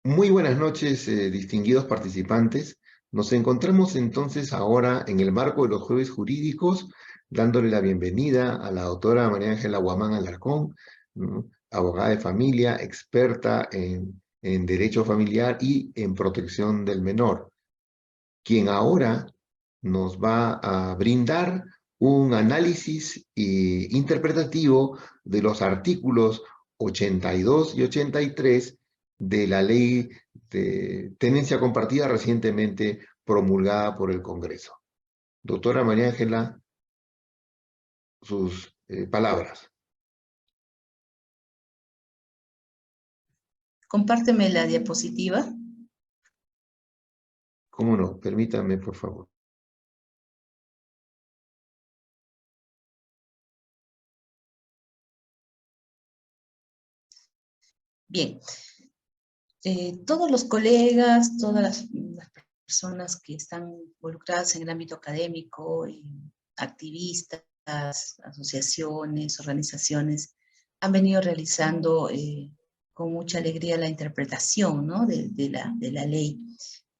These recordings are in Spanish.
Muy buenas noches, distinguidos participantes. Nos encontramos entonces ahora en el marco de los jueves jurídicos, dándole la bienvenida a la doctora María Ángela Guamán Alarcón, ¿no? Abogada de familia, experta en derecho familiar y en protección del menor, quien ahora nos va a brindar un análisis interpretativo de los artículos 82 y 83 de la ley de tenencia compartida recientemente promulgada por el Congreso. Doctora María Ángela, sus palabras. Compárteme la diapositiva. ¿Cómo no? Permítame, por favor. Bien, todos los colegas, todas las personas que están involucradas en el ámbito académico, activistas, asociaciones, organizaciones, han venido realizando con mucha alegría la interpretación, ¿no? de la ley.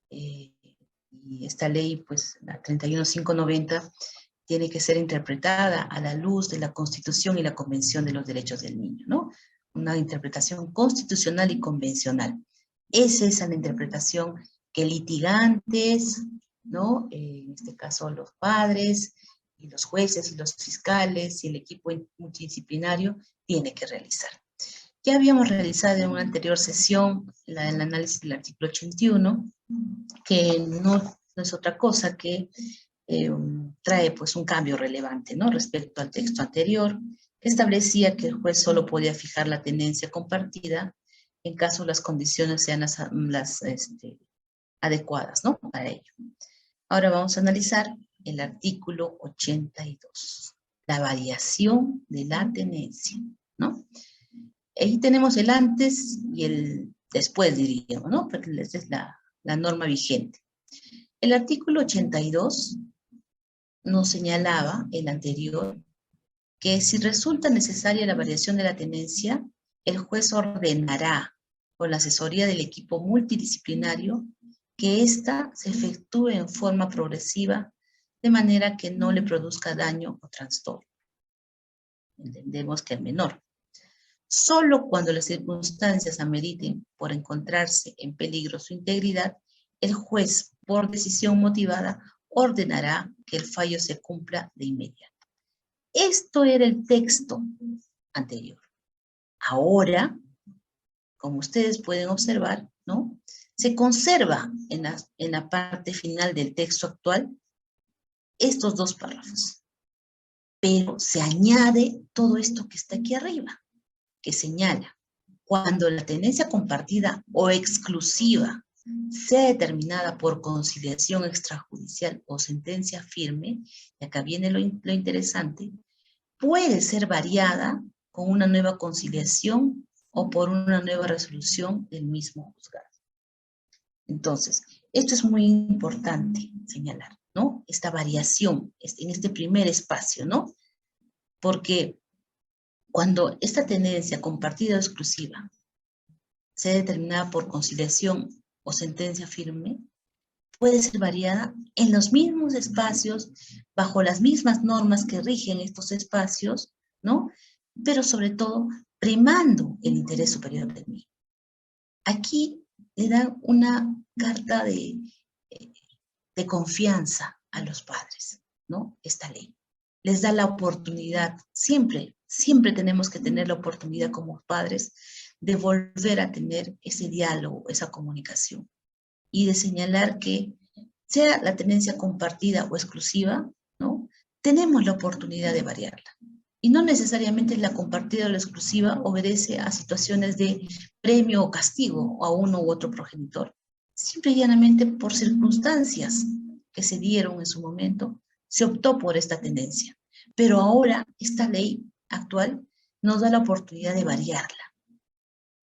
Y esta ley, pues la 31590, tiene que ser interpretada a la luz de la Constitución y la Convención de los Derechos del Niño, ¿no? Una interpretación constitucional y convencional. Esa es la interpretación que litigantes, ¿no? En este caso los padres, y los jueces, y los fiscales, y el equipo multidisciplinario tiene que realizar. Ya habíamos realizado en una anterior sesión el análisis del artículo 81, que no es otra cosa que trae pues un cambio relevante, ¿no? Respecto al texto anterior, que establecía que el juez solo podía fijar la tenencia compartida en caso las condiciones sean las adecuadas, ¿no? Para ello. Ahora vamos a analizar el artículo 82, la variación de la tenencia, ¿no? Ahí tenemos el antes y el después, diríamos, ¿no? Porque esa es la norma vigente. El artículo 82 nos señalaba, el anterior, que si resulta necesaria la variación de la tenencia, el juez ordenará, con la asesoría del equipo multidisciplinario, que ésta se efectúe en forma progresiva, de manera que no le produzca daño o trastorno. Entendemos que el menor. Solo cuando las circunstancias ameriten por encontrarse en peligro su integridad, el juez, por decisión motivada, ordenará que el fallo se cumpla de inmediato. Esto era el texto anterior. Ahora, como ustedes pueden observar, ¿no? Se conserva en la parte final del texto actual estos dos párrafos, pero se añade todo esto que está aquí arriba, que señala, cuando la tenencia compartida o exclusiva sea determinada por conciliación extrajudicial o sentencia firme, y acá viene lo interesante, puede ser variada con una nueva conciliación o por una nueva resolución del mismo juzgado. Entonces, esto es muy importante señalar, ¿no? Esta variación en este primer espacio, ¿no? Porque cuando esta tenencia compartida o exclusiva sea determinada por conciliación o sentencia firme, puede ser variada en los mismos espacios, bajo las mismas normas que rigen estos espacios, ¿no? Pero sobre todo, primando el interés superior del niño. Aquí le dan una carta de confianza a los padres, ¿no? Esta ley. Les da la oportunidad, siempre tenemos que tener la oportunidad como padres de volver a tener ese diálogo, esa comunicación, y de señalar que sea la tenencia compartida o exclusiva, ¿no? Tenemos la oportunidad de variarla. Y no necesariamente la compartida o la exclusiva obedece a situaciones de premio o castigo a uno u otro progenitor. Simple y llanamente por circunstancias que se dieron en su momento, se optó por esta tendencia. Pero ahora esta ley actual nos da la oportunidad de variarla.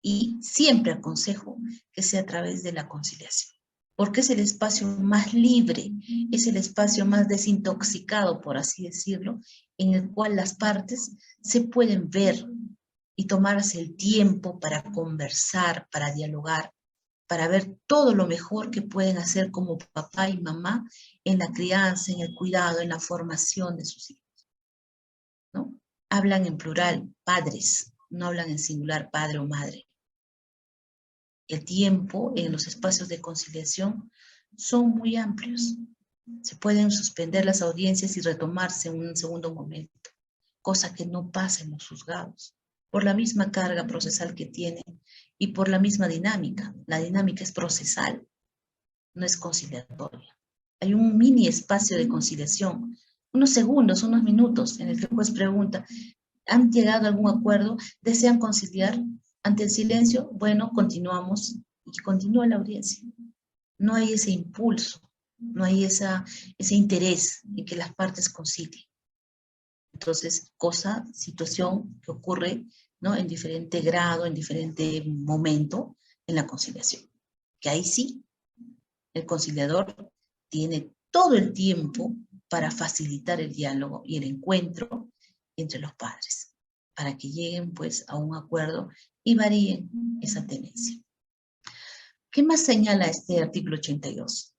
Y siempre aconsejo que sea a través de la conciliación, porque es el espacio más libre, es el espacio más desintoxicado, por así decirlo, en el cual las partes se pueden ver y tomarse el tiempo para conversar, para dialogar, para ver todo lo mejor que pueden hacer como papá y mamá en la crianza, en el cuidado, en la formación de sus hijos, ¿no? Hablan en plural, padres, no hablan en singular, padre o madre. El tiempo en los espacios de conciliación son muy amplios. Se pueden suspender las audiencias y retomarse en un segundo momento, cosa que no pasa en los juzgados, por la misma carga procesal que tienen y por la misma dinámica. La dinámica es procesal, no es conciliatoria. Hay un mini espacio de conciliación, unos segundos, unos minutos, en el que el juez pregunta, ¿han llegado a algún acuerdo? ¿Desean conciliar? Ante el silencio, bueno, continuamos y continúa la audiencia. No hay ese impulso, no hay ese interés en que las partes concilien. Entonces, situación que ocurre, ¿no?, en diferente grado, en diferente momento en la conciliación. Que ahí sí, el conciliador tiene todo el tiempo para facilitar el diálogo y el encuentro entre los padres, para que lleguen pues a un acuerdo y varíen esa tenencia. ¿Qué más señala este artículo 82?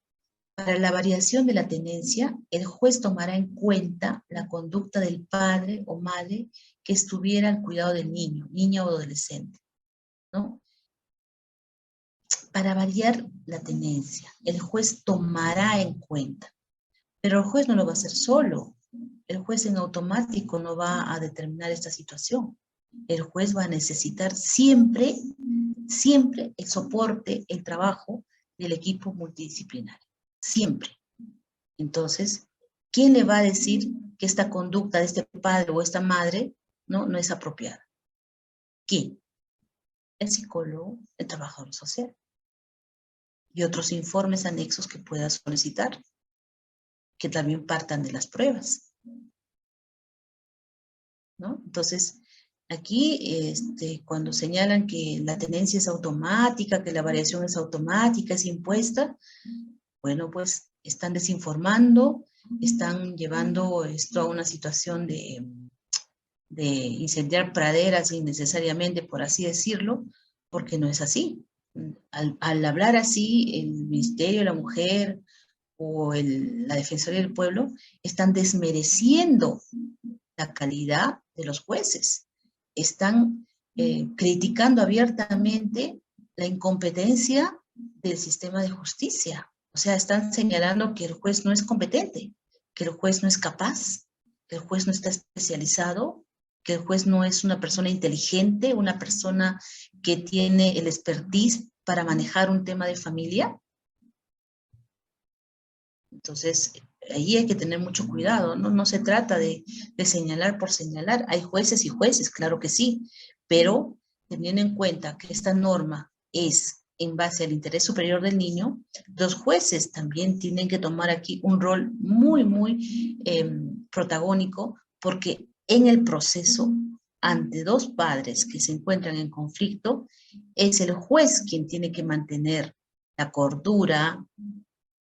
Para la variación de la tenencia, el juez tomará en cuenta la conducta del padre o madre que estuviera al cuidado del niño, niña o adolescente, ¿no? Para variar la tenencia, el juez tomará en cuenta, pero el juez no lo va a hacer solo. El juez en automático no va a determinar esta situación. El juez va a necesitar siempre el soporte, el trabajo del equipo multidisciplinario. Siempre. Entonces, ¿quién le va a decir que esta conducta de este padre o esta madre no es apropiada? ¿Quién? El psicólogo, el trabajador social. Y otros informes anexos que pueda solicitar, que también partan de las pruebas, ¿no? Entonces, aquí, cuando señalan que la tenencia es automática, que la variación es automática, es impuesta, bueno, pues están desinformando, están llevando esto a una situación de incendiar praderas innecesariamente, por así decirlo, porque no es así. Al hablar así, el Ministerio de la Mujer o la Defensoría del Pueblo están desmereciendo la calidad de los jueces. Están criticando abiertamente la incompetencia del sistema de justicia. O sea, están señalando que el juez no es competente, que el juez no es capaz, que el juez no está especializado, que el juez no es una persona inteligente, una persona que tiene el expertise para manejar un tema de familia. Entonces, ahí hay que tener mucho cuidado, ¿no? No se trata de señalar por señalar. Hay jueces y jueces, claro que sí, pero teniendo en cuenta que esta norma es en base al interés superior del niño, los jueces también tienen que tomar aquí un rol muy, muy protagónico, porque en el proceso, ante dos padres que se encuentran en conflicto, es el juez quien tiene que mantener la cordura,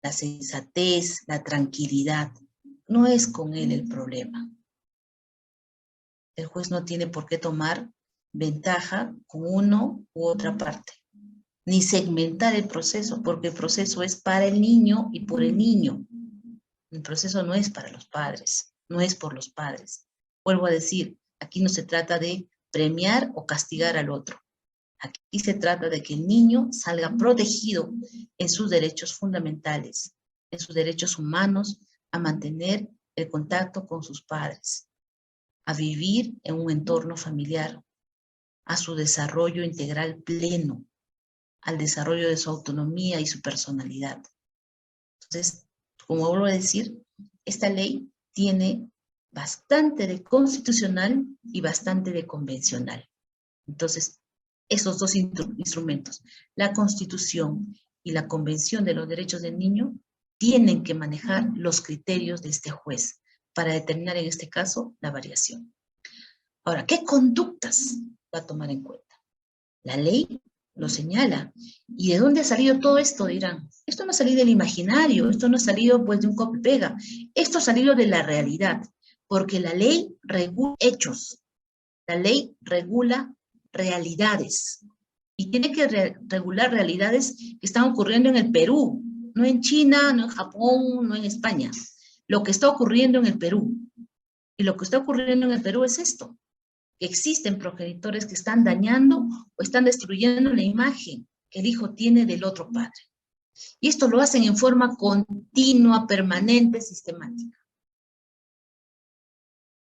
la sensatez, la tranquilidad. No es con él el problema. El juez no tiene por qué tomar ventaja con uno u otra parte, ni segmentar el proceso, porque el proceso es para el niño y por el niño. El proceso no es para los padres, no es por los padres. Vuelvo a decir, aquí no se trata de premiar o castigar al otro. Aquí se trata de que el niño salga protegido en sus derechos fundamentales, en sus derechos humanos, a mantener el contacto con sus padres, a vivir en un entorno familiar, a su desarrollo integral pleno, al desarrollo de su autonomía y su personalidad. Entonces, como vuelvo a decir, esta ley tiene bastante de constitucional y bastante de convencional. Entonces, esos dos instrumentos, la Constitución y la Convención de los Derechos del Niño, tienen que manejar los criterios de este juez para determinar en este caso la variación. Ahora, ¿qué conductas va a tomar en cuenta? La ley lo señala. ¿Y de dónde ha salido todo esto? Dirán, esto no ha salido del imaginario, esto no ha salido pues de un copia-pega, esto ha salido de la realidad, porque la ley regula hechos, la ley regula realidades. Y tiene que regular realidades que están ocurriendo en el Perú, no en China, no en Japón, no en España. Lo que está ocurriendo en el Perú. Y lo que está ocurriendo en el Perú es esto, que existen progenitores que están dañando o están destruyendo la imagen que el hijo tiene del otro padre. Y esto lo hacen en forma continua, permanente, sistemática,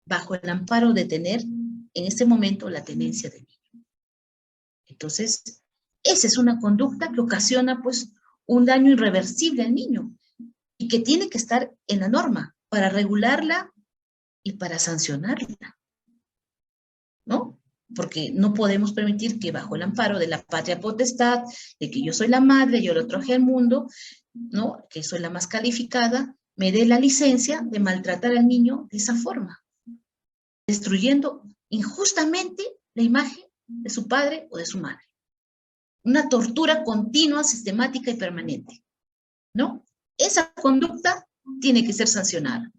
bajo el amparo de tener en este momento la tenencia del niño. Entonces, esa es una conducta que ocasiona pues un daño irreversible al niño y que tiene que estar en la norma para regularla y para sancionarla, ¿no? Porque no podemos permitir que bajo el amparo de la patria potestad, de que yo soy la madre, yo lo traje al mundo, ¿no? Que soy la más calificada, me dé la licencia de maltratar al niño de esa forma, destruyendo injustamente la imagen de su padre o de su madre. Una tortura continua, sistemática y permanente, ¿no? Esa conducta tiene que ser sancionada.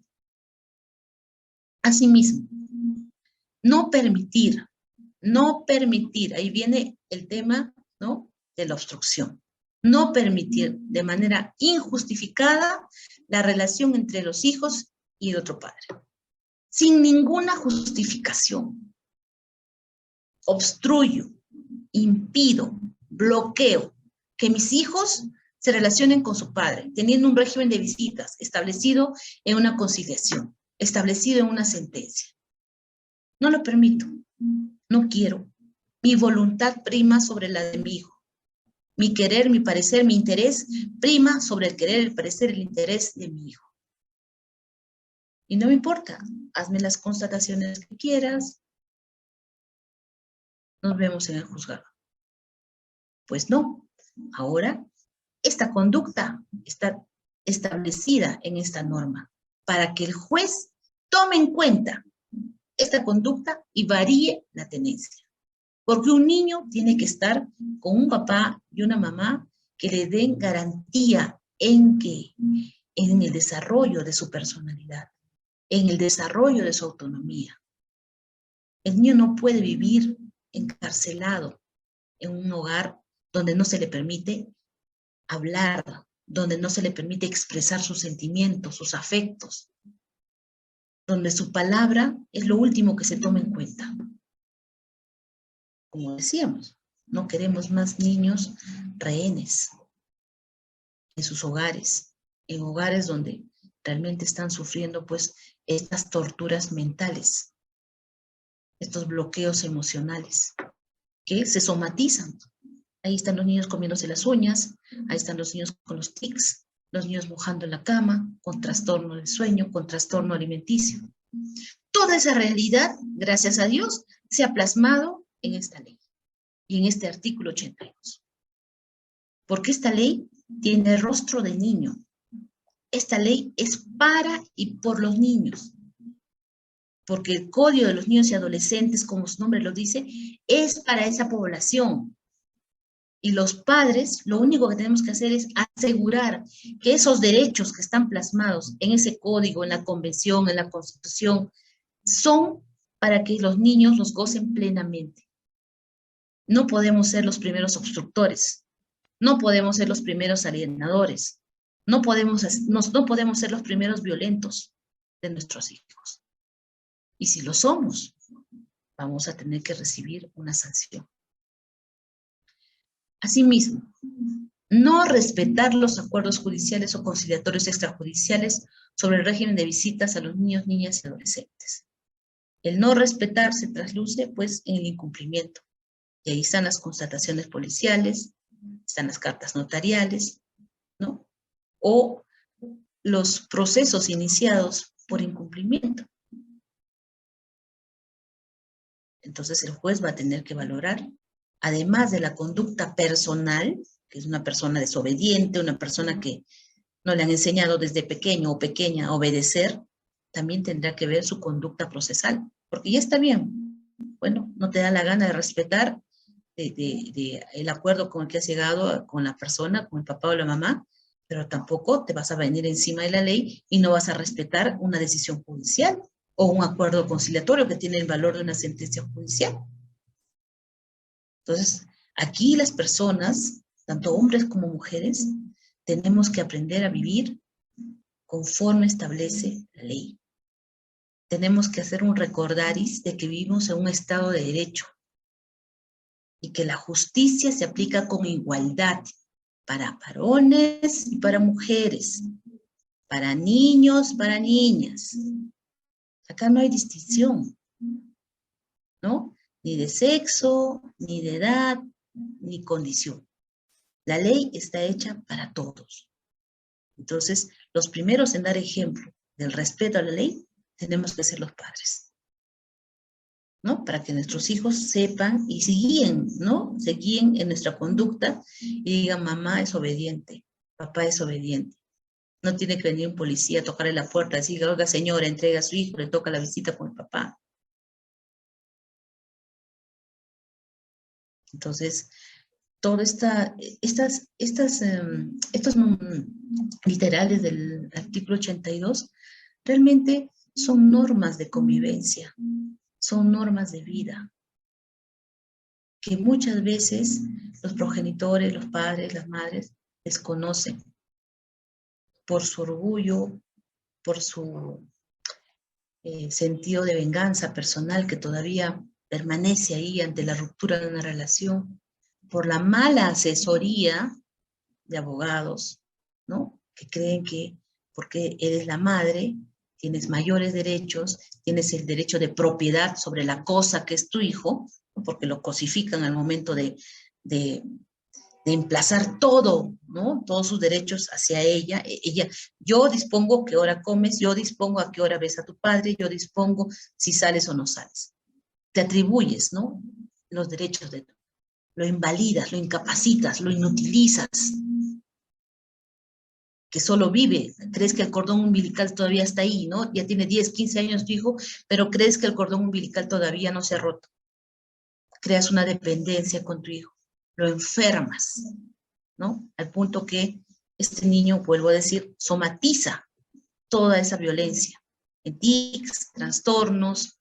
Asimismo, no permitir, ahí viene el tema, ¿no?, de la obstrucción. No permitir de manera injustificada la relación entre los hijos y el otro padre. Sin ninguna justificación. Obstruyo, impido, bloqueo que mis hijos se relacionen con su padre, teniendo un régimen de visitas establecido en una conciliación, establecido en una sentencia. No lo permito, no quiero. Mi voluntad prima sobre la de mi hijo. Mi querer, mi parecer, mi interés prima sobre el querer, el parecer, el interés de mi hijo. Y no me importa, hazme las constataciones que quieras. Nos vemos en el juzgado. Pues no, ahora esta conducta está establecida en esta norma para que el juez tome en cuenta esta conducta y varíe la tenencia. Porque un niño tiene que estar con un papá y una mamá que le den garantía en el desarrollo de su personalidad, en el desarrollo de su autonomía. El niño no puede vivir encarcelado en un hogar donde no se le permite hablar, donde no se le permite expresar sus sentimientos, sus afectos, donde su palabra es lo último que se toma en cuenta. Como decíamos, no queremos más niños rehenes en sus hogares, en hogares donde realmente están sufriendo pues estas torturas mentales, estos bloqueos emocionales que se somatizan. Ahí están los niños comiéndose las uñas, ahí están los niños con los tics, los niños mojando en la cama, con trastorno del sueño, con trastorno alimenticio. Toda esa realidad, gracias a Dios, se ha plasmado en esta ley y en este artículo 82. Porque esta ley tiene rostro de niño. Esta ley es para y por los niños. Porque el Código de los Niños y Adolescentes, como su nombre lo dice, es para esa población. Y los padres, lo único que tenemos que hacer es asegurar que esos derechos que están plasmados en ese código, en la convención, en la Constitución, son para que los niños los gocen plenamente. No podemos ser los primeros obstructores, no podemos ser los primeros alienadores, no podemos ser los primeros violentos de nuestros hijos. Y si lo somos, vamos a tener que recibir una sanción. Asimismo, no respetar los acuerdos judiciales o conciliatorios extrajudiciales sobre el régimen de visitas a los niños, niñas y adolescentes. El no respetar se trasluce, pues, en el incumplimiento. Y ahí están las constataciones policiales, están las cartas notariales, ¿no? O los procesos iniciados por incumplimiento. Entonces el juez va a tener que valorar, además de la conducta personal, que es una persona desobediente, una persona que no le han enseñado desde pequeño o pequeña a obedecer, también tendrá que ver su conducta procesal, porque ya está bien. Bueno, no te da la gana de respetar el acuerdo con el que has llegado con la persona, con el papá o la mamá, pero tampoco te vas a venir encima de la ley y no vas a respetar una decisión judicial o un acuerdo conciliatorio que tiene el valor de una sentencia judicial. Entonces, Aquí las personas, tanto hombres como mujeres, tenemos que aprender a vivir conforme establece la ley. Tenemos que hacer un recordaris de que vivimos en un estado de derecho y que la justicia se aplica con igualdad para varones y para mujeres, para niños, para niñas. Acá no hay distinción, ¿no? Ni de sexo, ni de edad, ni condición. La ley está hecha para todos. Entonces, los primeros en dar ejemplo del respeto a la ley tenemos que ser los padres, ¿no? Para que nuestros hijos sepan y se guíen, ¿no? Se guíen en nuestra conducta y digan, mamá es obediente, papá es obediente. No tiene que venir un policía a tocarle la puerta y decir, oiga señora, entrega a su hijo, le toca la visita con el papá. Entonces, todos estos literales del artículo 82 realmente son normas de convivencia, son normas de vida, que muchas veces los progenitores, los padres, las madres desconocen por su orgullo, por su sentido de venganza personal que todavía permanece ahí ante la ruptura de una relación, por la mala asesoría de abogados, ¿no? Que creen que porque eres la madre, tienes mayores derechos, tienes el derecho de propiedad sobre la cosa que es tu hijo, ¿no? Porque lo cosifican al momento de emplazar todo, ¿no? Todos sus derechos hacia ella. Ella, yo dispongo qué hora comes, yo dispongo a qué hora ves a tu padre, yo dispongo si sales o no sales. Te atribuyes, ¿no? Los derechos de lo invalidas, lo incapacitas, lo inutilizas, que solo vive, crees que el cordón umbilical todavía está ahí, ¿no? Ya tiene 10, 15 años tu hijo, pero crees que el cordón umbilical todavía no se ha roto. Creas una dependencia con tu hijo, lo enfermas, ¿no? Al punto que este niño, vuelvo a decir, somatiza toda esa violencia, en tics, trastornos,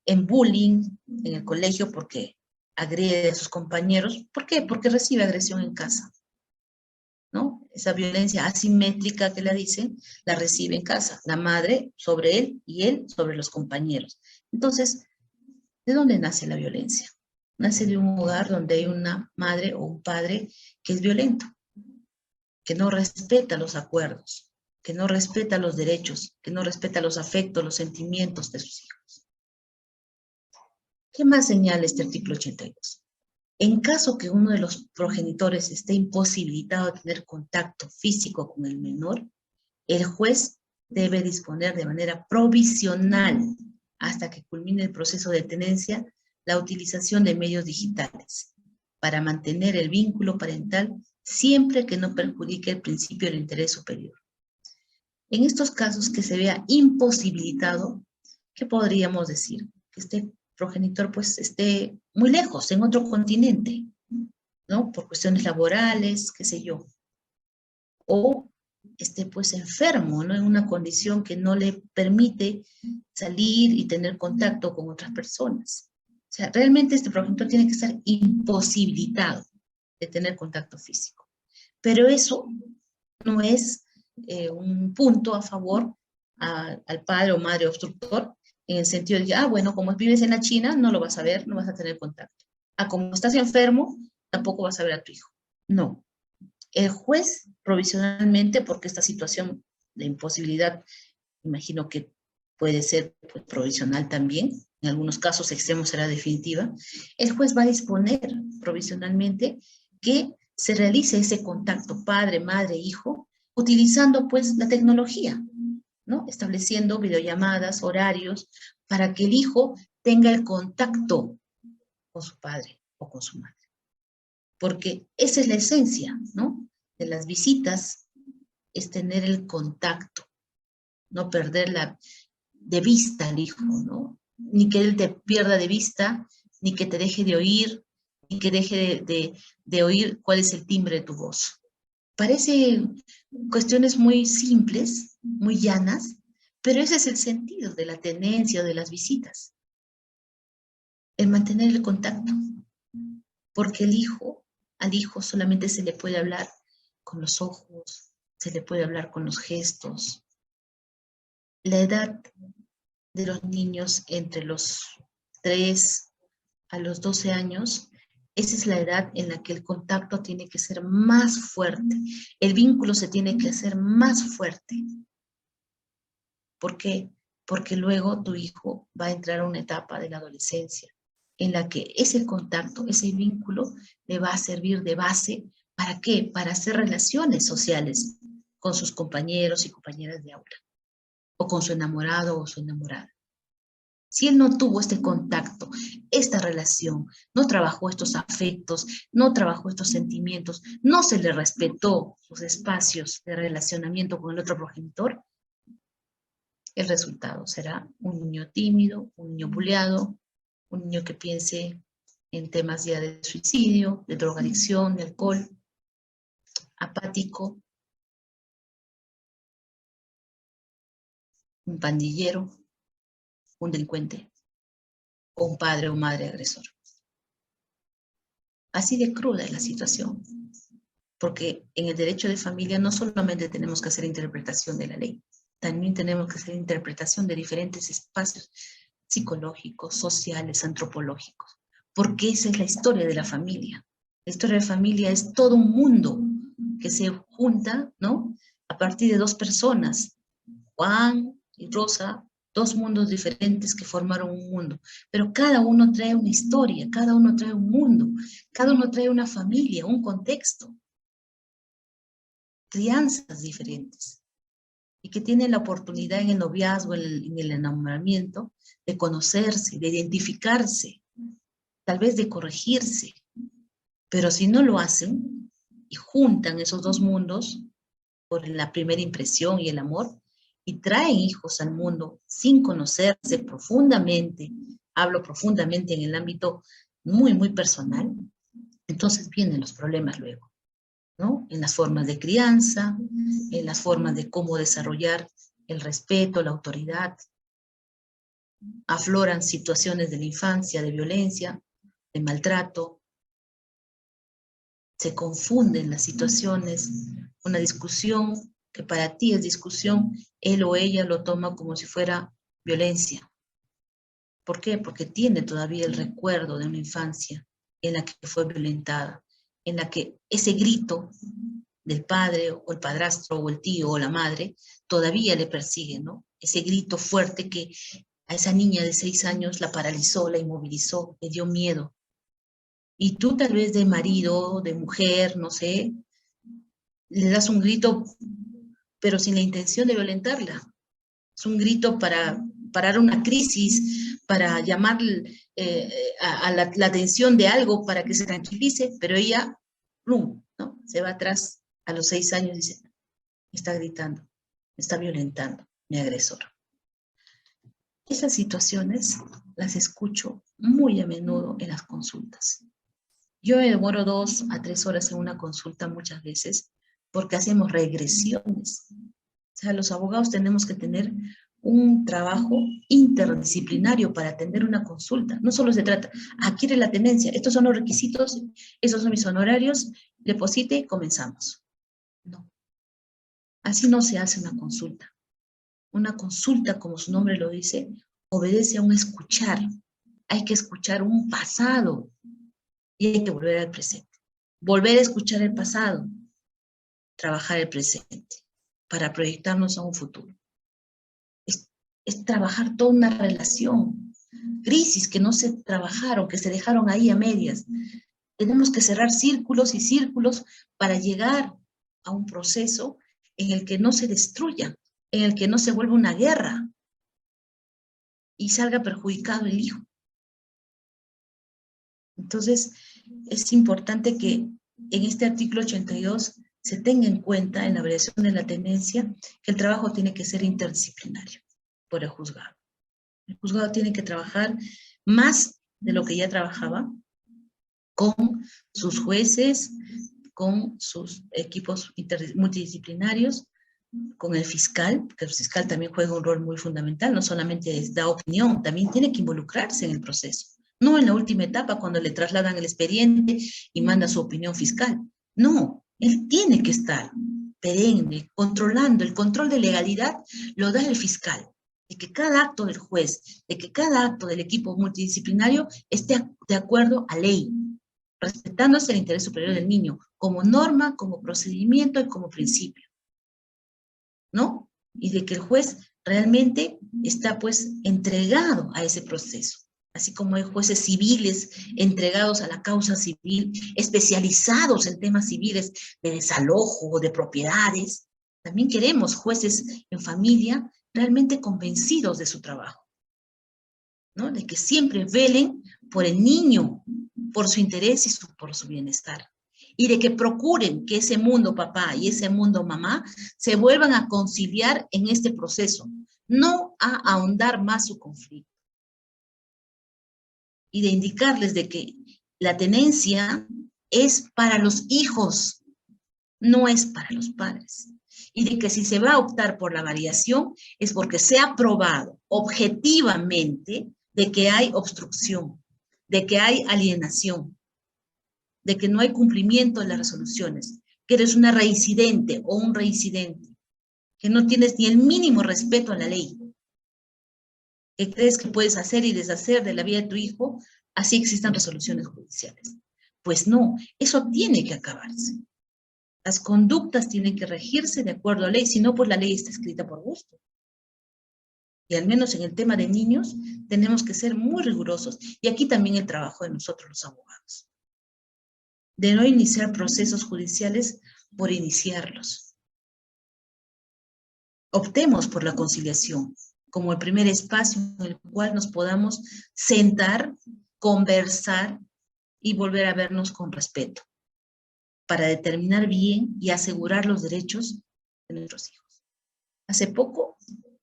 en bullying, en el colegio, porque agrede a sus compañeros. ¿Por qué? Porque recibe agresión en casa, ¿no? Esa violencia asimétrica que le dicen, la recibe en casa, la madre sobre él y él sobre los compañeros. Entonces, ¿de dónde nace la violencia? Nace de un hogar donde hay una madre o un padre que es violento, que no respeta los acuerdos, que no respeta los derechos, que no respeta los afectos, los sentimientos de sus hijos. ¿Qué más señala este artículo 82? En caso que uno de los progenitores esté imposibilitado de tener contacto físico con el menor, el juez debe disponer de manera provisional, hasta que culmine el proceso de tenencia, la utilización de medios digitales para mantener el vínculo parental siempre que no perjudique el principio del interés superior. En estos casos que se vea imposibilitado, ¿qué podríamos decir? Que este progenitor pues esté muy lejos, en otro continente, ¿no? Por cuestiones laborales, qué sé yo. O esté pues enfermo, ¿no? En una condición que no le permite salir y tener contacto con otras personas. O sea, realmente este progenitor tiene que estar imposibilitado de tener contacto físico. Pero eso no es un punto a favor al padre o madre obstructor, en el sentido de que, bueno, como vives en la China, no lo vas a ver, no vas a tener contacto. Como estás enfermo, tampoco vas a ver a tu hijo. No. El juez, provisionalmente, porque esta situación de imposibilidad, imagino que puede ser pues, provisional también, en algunos casos extremos será definitiva, el juez va a disponer provisionalmente que se realice ese contacto padre, madre, hijo, utilizando pues la tecnología, ¿no? Estableciendo videollamadas, horarios, para que el hijo tenga el contacto con su padre o con su madre. Porque esa es la esencia, ¿no? De las visitas, es tener el contacto, no perderla de vista al hijo, ¿no? Ni que él te pierda de vista, ni que te deje de oír, ni que deje de oír cuál es el timbre de tu voz. Parece cuestiones muy simples, muy llanas, pero ese es el sentido de la tenencia o de las visitas. El mantener el contacto. Porque el hijo Al hijo solamente se le puede hablar con los ojos, se le puede hablar con los gestos. La edad de los niños entre los 3 a los 12 años, esa es la edad en la que el contacto tiene que ser más fuerte. El vínculo se tiene que hacer más fuerte. ¿Por qué? Porque luego tu hijo va a entrar a una etapa de la adolescencia en la que ese contacto, ese vínculo, le va a servir de base. ¿Para qué? Para hacer relaciones sociales con sus compañeros y compañeras de aula, o con su enamorado o su enamorada. Si él no tuvo este contacto, esta relación, no trabajó estos afectos, no trabajó estos sentimientos, no se le respetó sus espacios de relacionamiento con el otro progenitor, el resultado será un niño tímido, un niño buleado, un niño que piense en temas ya de suicidio, de drogadicción, de alcohol, apático, un pandillero, un delincuente, o un padre o madre agresor. Así de cruda es la situación, porque en el derecho de familia no solamente tenemos que hacer interpretación de la ley, también tenemos que hacer interpretación de diferentes espacios psicológicos, sociales, antropológicos, porque esa es la historia de la familia. La historia de la familia es todo un mundo que se junta, ¿no?, a partir de dos personas, Juan y Rosa, dos mundos diferentes que formaron un mundo, pero cada uno trae una historia, cada uno trae un mundo, cada uno trae una familia, un contexto, crianzas diferentes, y que tienen la oportunidad en el noviazgo, en el enamoramiento, de conocerse, de identificarse, tal vez de corregirse, pero si no lo hacen y juntan esos dos mundos por la primera impresión y el amor, y traen hijos al mundo sin conocerse profundamente, hablo profundamente en el ámbito muy, muy personal, entonces vienen los problemas luego, ¿no? En las formas de crianza, en las formas de cómo desarrollar el respeto, la autoridad. Afloran situaciones de la infancia, de violencia, de maltrato. Se confunden las situaciones. Una discusión que para ti es discusión, él o ella lo toma como si fuera violencia. ¿Por qué? Porque tiene todavía el recuerdo de una infancia en la que fue violentada, en la que ese grito del padre o el padrastro o el tío o la madre todavía le persigue, ¿no? Ese grito fuerte que a esa niña de 6 años la paralizó, la inmovilizó, le dio miedo. Y tú tal vez de marido, de mujer, no sé, le das un grito, pero sin la intención de violentarla. Es un grito para parar una crisis, para llamar a la atención de algo, para que se tranquilice, pero ella, ¡plum!, ¿no?, se va atrás a los 6 años y dice, me está gritando, me está violentando, mi agresor. Esas situaciones las escucho muy a menudo en las consultas. Yo me demoro 2 a 3 horas en una consulta muchas veces porque hacemos regresiones. O sea, los abogados tenemos que tener un trabajo interdisciplinario para atender una consulta. No solo se trata, adquiere la tenencia, estos son los requisitos, estos son mis honorarios, deposite, comenzamos. No, así no se hace una consulta. Una consulta, como su nombre lo dice, obedece a un escuchar. Hay que escuchar un pasado y hay que volver al presente. Volver a escuchar el pasado, trabajar el presente, para proyectarnos a un futuro. Es trabajar toda una relación. Crisis que no se trabajaron, que se dejaron ahí a medias. Tenemos que cerrar círculos y círculos para llegar a un proceso en el que no se destruya, en el que no se vuelva una guerra y salga perjudicado el hijo. Entonces, es importante que en este artículo 82 se tenga en cuenta, en la variación de la tenencia, que el trabajo tiene que ser interdisciplinario por el juzgado. El juzgado tiene que trabajar más de lo que ya trabajaba con sus jueces, con sus equipos multidisciplinarios, con el fiscal, porque el fiscal también juega un rol muy fundamental, no solamente da opinión, también tiene que involucrarse en el proceso, No en la última etapa, cuando le trasladan el expediente y manda su opinión fiscal. No, él tiene que estar perenne, controlando. El control de legalidad lo da el fiscal, de que cada acto del juez, de que cada acto del equipo multidisciplinario esté de acuerdo a ley, respetándose el interés superior del niño, como norma, como procedimiento y como principio, ¿no? Y de que el juez realmente está pues entregado a ese proceso. Así como hay jueces civiles entregados a la causa civil, especializados en temas civiles de desalojo o de propiedades, también queremos jueces en familia realmente convencidos de su trabajo, ¿no? De que siempre velen por el niño, por su interés y por su bienestar. Y de que procuren que ese mundo papá y ese mundo mamá se vuelvan a conciliar en este proceso, no a ahondar más su conflicto. Y de indicarles de que la tenencia es para los hijos, no es para los padres. Y de que si se va a optar por la variación es porque se ha probado objetivamente de que hay obstrucción, de que hay alienación, de que no hay cumplimiento de las resoluciones, que eres una reincidente o un reincidente, que no tienes ni el mínimo respeto a la ley, que crees que puedes hacer y deshacer de la vida de tu hijo, así existan resoluciones judiciales. Pues no, eso tiene que acabarse. Las conductas tienen que regirse de acuerdo a la ley, si no, pues la ley está escrita por gusto. Y al menos en el tema de niños, tenemos que ser muy rigurosos. Y aquí también el trabajo de nosotros los abogados. De no iniciar procesos judiciales por iniciarlos. Optemos por la conciliación como el primer espacio en el cual nos podamos sentar, conversar y volver a vernos con respeto para determinar bien y asegurar los derechos de nuestros hijos. Hace poco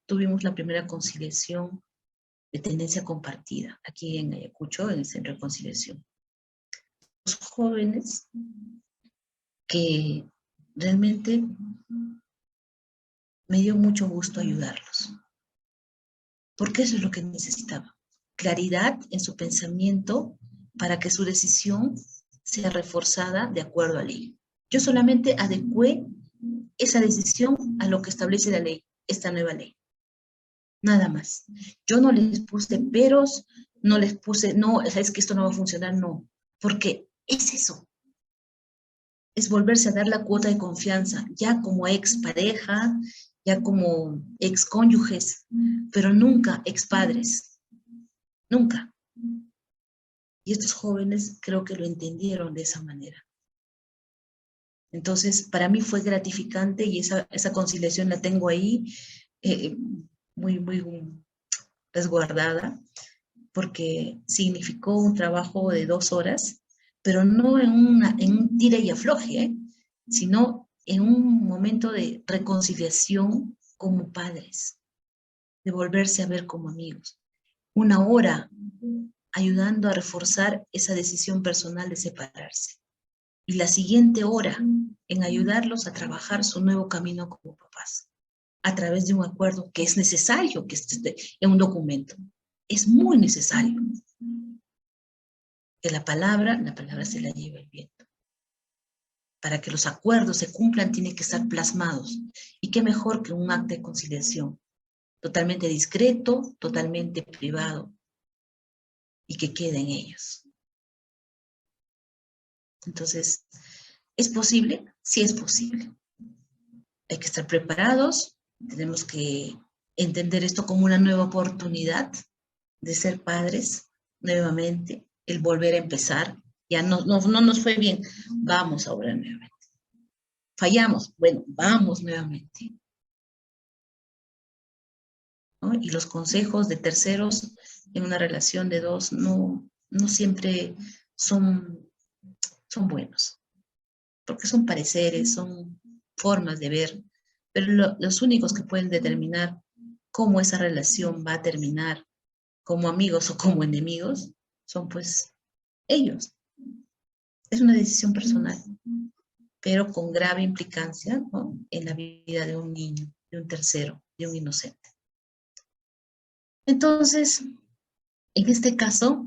tuvimos la primera conciliación de tendencia compartida aquí en Ayacucho, en el Centro de Conciliación. Los jóvenes que realmente me dio mucho gusto ayudarlos, porque eso es lo que necesitaba. Claridad en su pensamiento para que su decisión sea reforzada de acuerdo a la ley. Yo solamente adecué esa decisión a lo que establece la ley, esta nueva ley. Nada más. Yo no les puse peros, no les puse, no, es que esto no va a funcionar, no. Porque es eso. Es volverse a dar la cuota de confianza, ya como expareja, ya como excónyuges, pero nunca expadres. Nunca. Y estos jóvenes creo que lo entendieron de esa manera. Entonces, para mí fue gratificante y esa conciliación la tengo ahí muy resguardada, porque significó un trabajo de 2 horas, pero no en un tira y afloje, sino en un momento de reconciliación como padres, de volverse a ver como amigos. 1 hora ayudando a reforzar esa decisión personal de separarse. Y la siguiente hora en ayudarlos a trabajar su nuevo camino como papás, a través de un acuerdo que es necesario que esté en un documento. Es muy necesario que la palabra se la lleve el viento. Para que los acuerdos se cumplan, tienen que estar plasmados. Y qué mejor que un acta de conciliación, totalmente discreto, totalmente privado, y que quede en ellos. Entonces, ¿es posible? Sí es posible. Hay que estar preparados, tenemos que entender esto como una nueva oportunidad de ser padres nuevamente, el volver a empezar. Ya no nos fue bien, vamos ahora nuevamente. Fallamos, bueno, vamos nuevamente. ¿No? Y los consejos de terceros en una relación de dos no siempre son buenos, porque son pareceres, son formas de ver, pero los únicos que pueden determinar cómo esa relación va a terminar, como amigos o como enemigos, son pues ellos. Es una decisión personal, pero con grave implicancia, ¿no?, en la vida de un niño, de un tercero, de un inocente. Entonces, en este caso,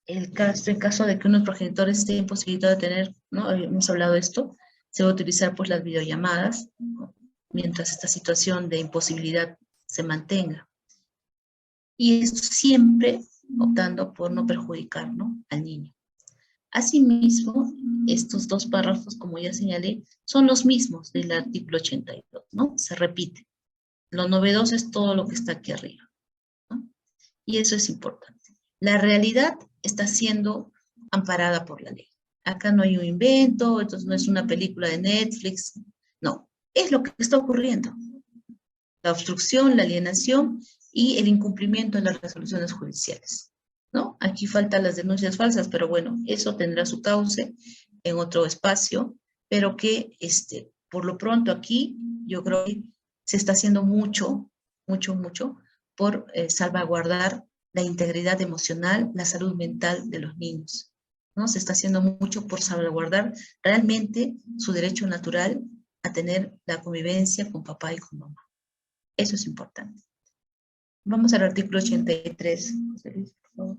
en caso de que unos progenitores estén imposibilitados de tener, ¿no? Hemos hablado de esto, se va a utilizar pues las videollamadas, ¿no? Mientras esta situación de imposibilidad se mantenga. Y esto siempre optando por no perjudicar, ¿no?, al niño. Asimismo, estos dos párrafos, como ya señalé, son los mismos del artículo 82, ¿no? Se repite. Lo novedoso es todo lo que está aquí arriba, ¿no? Y eso es importante. La realidad está siendo amparada por la ley. Acá no hay un invento, entonces no es una película de Netflix, no, es lo que está ocurriendo. La obstrucción, la alienación y el incumplimiento de las resoluciones judiciales, ¿no? Aquí faltan las denuncias falsas, pero bueno, eso tendrá su cauce en otro espacio, pero que por lo pronto aquí yo creo que se está haciendo mucho por salvaguardar la integridad emocional, la salud mental de los niños, ¿no? Se está haciendo mucho por salvaguardar realmente su derecho natural a tener la convivencia con papá y con mamá. Eso es importante. Vamos al artículo 83. Por favor.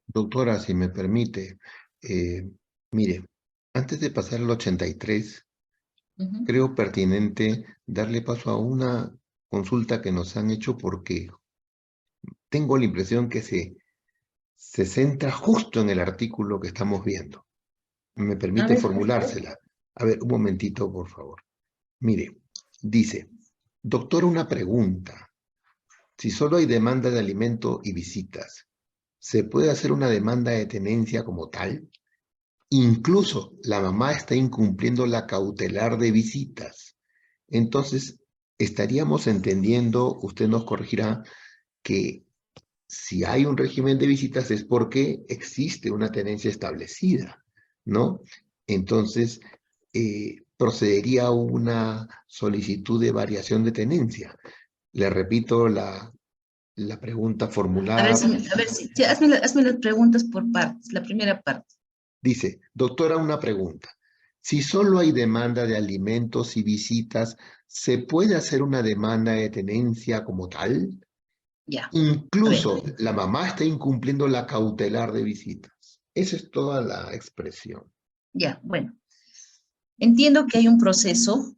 Doctora, si me permite, mire, antes de pasar al 83, creo pertinente darle paso a una consulta que nos han hecho porque tengo la impresión que se centra justo en el artículo que estamos viendo. ¿Me permite formulársela? A ver, un momentito, por favor. Mire, dice, doctor, una pregunta. Si solo hay demanda de alimento y visitas, ¿se puede hacer una demanda de tenencia como tal? Incluso la mamá está incumpliendo la cautelar de visitas. Entonces, estaríamos entendiendo, usted nos corregirá, que si hay un régimen de visitas es porque existe una tenencia establecida, ¿no? Entonces, procedería una solicitud de variación de tenencia. Le repito la pregunta formulada. Hazme las preguntas por partes. La primera parte. Dice, doctora, una pregunta. Si solo hay demanda de alimentos y visitas, ¿se puede hacer una demanda de tenencia como tal? Ya. Incluso la mamá está incumpliendo la cautelar de visitas. Esa es toda la expresión. Ya, bueno. Entiendo que hay un proceso,